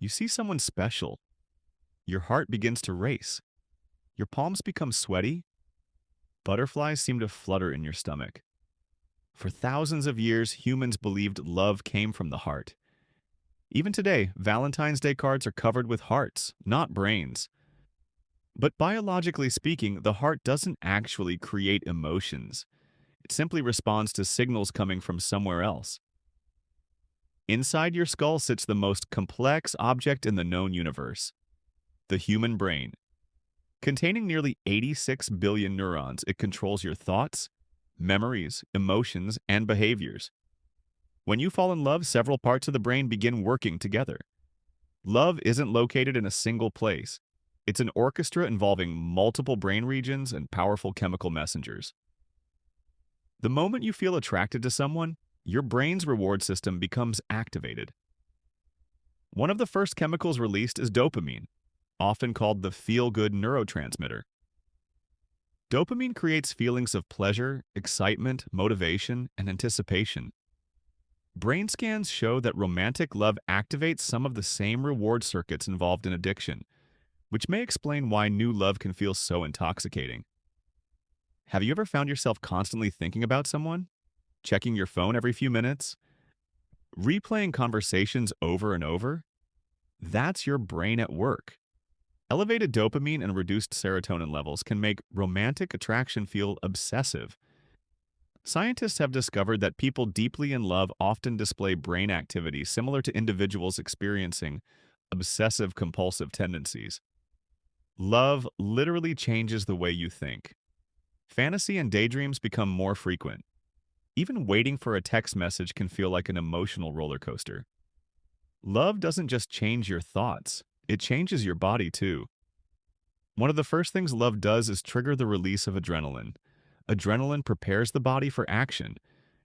You see someone special. Your heart begins to race. Your palms become sweaty. Butterflies seem to flutter in your stomach. For thousands of years, humans believed love came from the heart. Even today, Valentine's Day cards are covered with hearts, not brains. But biologically speaking, the heart doesn't actually create emotions. It simply responds to signals coming from somewhere else. Inside your skull sits the most complex object in the known universe, the human brain. Containing nearly 86 billion neurons, it controls your thoughts, memories, emotions, and behaviors. When you fall in love, several parts of the brain begin working together. Love isn't located in a single place. It's an orchestra involving multiple brain regions and powerful chemical messengers. The moment you feel attracted to someone, your brain's reward system becomes activated. One of the first chemicals released is dopamine, often called the feel-good neurotransmitter. Dopamine creates feelings of pleasure, excitement, motivation, and anticipation. Brain scans show that romantic love activates some of the same reward circuits involved in addiction, which may explain why new love can feel so intoxicating. Have you ever found yourself constantly thinking about someone? Checking your phone every few minutes? Replaying conversations over and over? That's your brain at work. Elevated dopamine and reduced serotonin levels can make romantic attraction feel obsessive. Scientists have discovered that people deeply in love often display brain activity similar to individuals experiencing obsessive-compulsive tendencies. Love literally changes the way you think. Fantasy and daydreams become more frequent. Even waiting for a text message can feel like an emotional roller coaster. Love doesn't just change your thoughts, it changes your body too. One of the first things love does is trigger the release of adrenaline. Adrenaline prepares the body for action.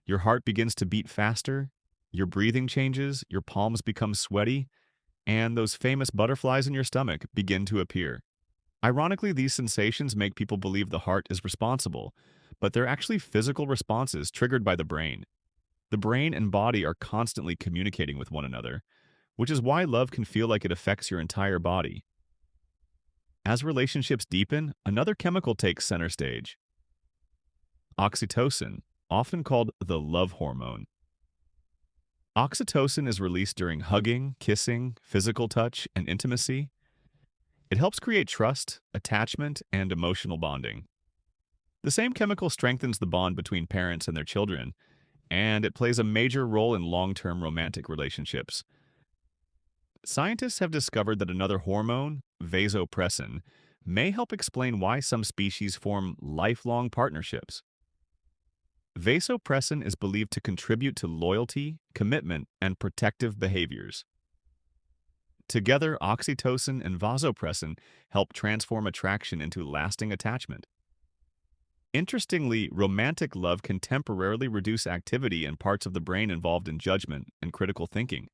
Your heart begins to beat faster, your breathing changes, your palms become sweaty, and those famous butterflies in your stomach begin to appear. Ironically, these sensations make people believe the heart is responsible, but they're actually physical responses triggered by the brain. The brain and body are constantly communicating with one another, which is why love can feel like it affects your entire body. As relationships deepen, another chemical takes center stage. Oxytocin, often called the love hormone. Oxytocin is released during hugging, kissing, physical touch, and intimacy. It helps create trust, attachment, and emotional bonding. The same chemical strengthens the bond between parents and their children, and it plays a major role in long-term romantic relationships. Scientists have discovered that another hormone, vasopressin, may help explain why some species form lifelong partnerships. Vasopressin is believed to contribute to loyalty, commitment, and protective behaviors. Together, oxytocin and vasopressin help transform attraction into lasting attachment. Interestingly, romantic love can temporarily reduce activity in parts of the brain involved in judgment and critical thinking.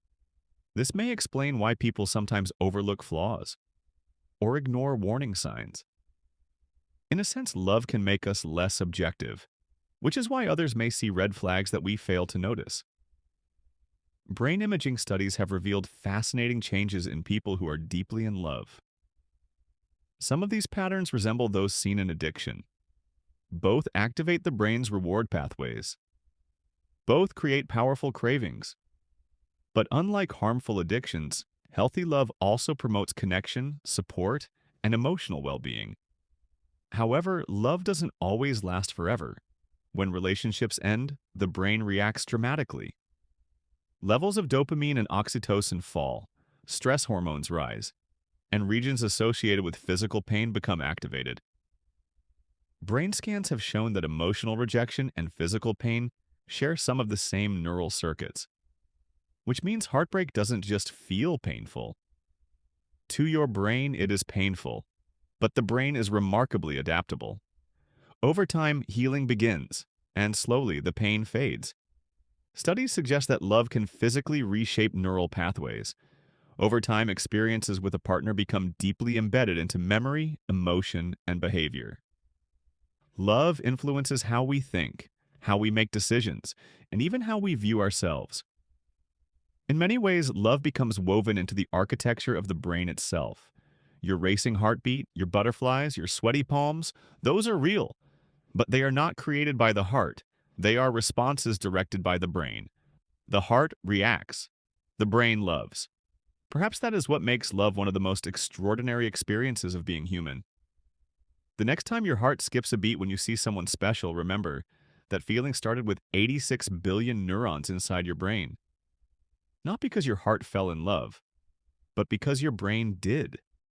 This may explain why people sometimes overlook flaws or ignore warning signs. In a sense, love can make us less objective, which is why others may see red flags that we fail to notice. Brain imaging studies have revealed fascinating changes in people who are deeply in love. Some of these patterns resemble those seen in addiction. Both activate the brain's reward pathways. Both create powerful cravings. But unlike harmful addictions, healthy love also promotes connection, support, and emotional well-being. However, love doesn't always last forever. When relationships end, the brain reacts dramatically. Levels of dopamine and oxytocin fall, stress hormones rise, and regions associated with physical pain become activated. Brain scans have shown that emotional rejection and physical pain share some of the same neural circuits, which means heartbreak doesn't just feel painful. To your brain, it is painful, but the brain is remarkably adaptable. Over time, healing begins, and slowly the pain fades. Studies suggest that love can physically reshape neural pathways. Over time, experiences with a partner become deeply embedded into memory, emotion, and behavior. Love influences how we think, how we make decisions, and even how we view ourselves. In many ways, love becomes woven into the architecture of the brain itself. Your racing heartbeat, your butterflies, your sweaty palms, those are real, but they are not created by the heart. They are responses directed by the brain. The heart reacts. The brain loves. Perhaps that is what makes love one of the most extraordinary experiences of being human. The next time your heart skips a beat when you see someone special, remember that feeling started with 86 billion neurons inside your brain. Not because your heart fell in love, but because your brain did.